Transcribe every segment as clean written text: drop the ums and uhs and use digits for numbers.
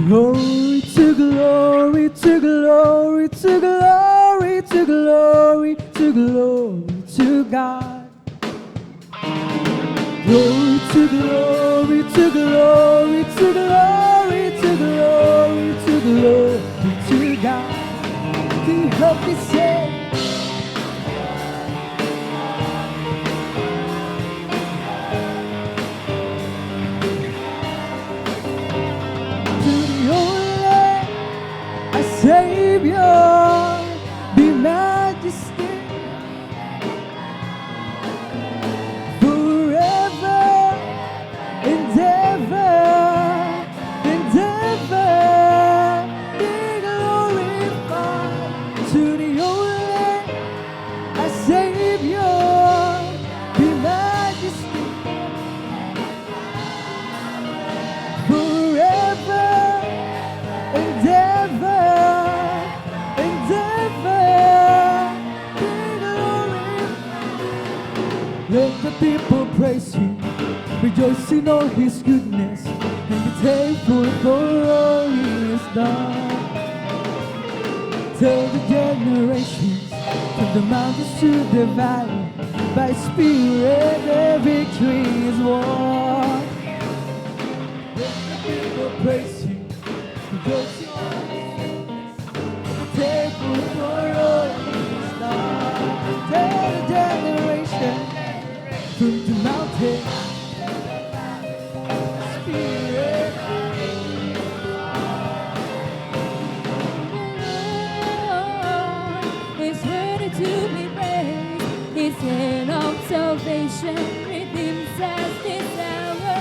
Glory to glory to glory to glory to glory to glory to God. Glory to glory to glory to glory to glory to glory to God. Can you help me say? Savior, be majesty forever and ever and ever. Be glorified to the only our Savior, be majesty forever and ever. Let the people praise Him, rejoice in all His goodness, and be thankful for all He has done. Tell the generations, from the mountains to the valley, by Spirit the victory is won. Let the people praise Him, rejoice in all His goodness, be thankful for all He has done. Tell the generations, from the mountain, Spirit. The Lord is worthy to be praised. His hand of salvation redeems us this hour.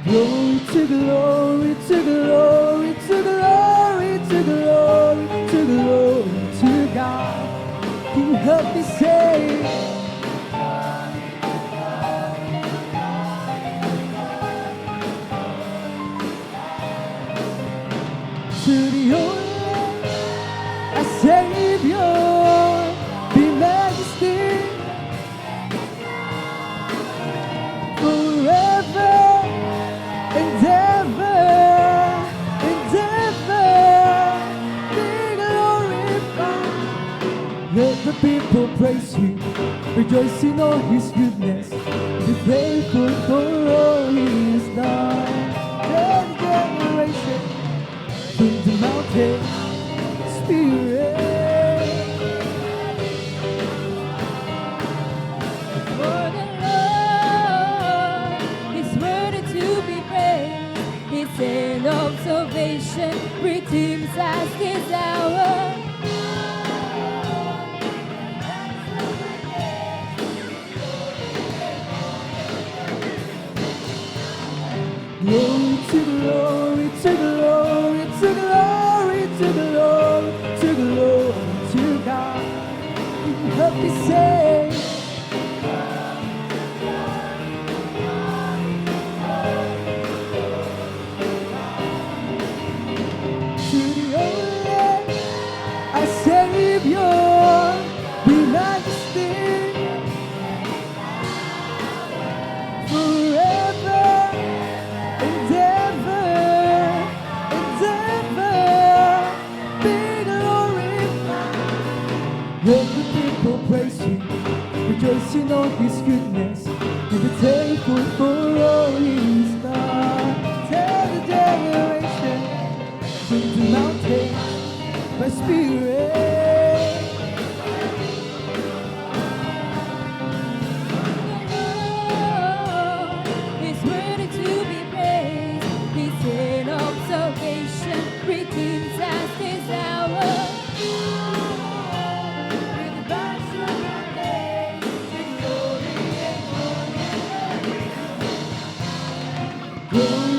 Glory to glory to glory to glory to glory to glory to God. Can you help me say? To the only our Savior, be majesty forever and ever and ever. Be glorified. Let the people praise Him, rejoice in all His goodness, be thankful for all He has done. Tell the generation, from the mountain, Spirit. For the Lord is worthy to be praised. His hand of salvation redeems us this hour. Glory to glory to glory to glory to glory to glory to God. Help me say. To the only our Savior, be majesty forever and ever and ever. Be glorified. Let the people praise Him, rejoice in all His goodness, and be thankful for all He's done. Tell the generation, from the mountain, by Spirit. Is worthy to be praised. His hand of salvation redeems us this hour. With the backs of our days, with glory and glory and glory. Glory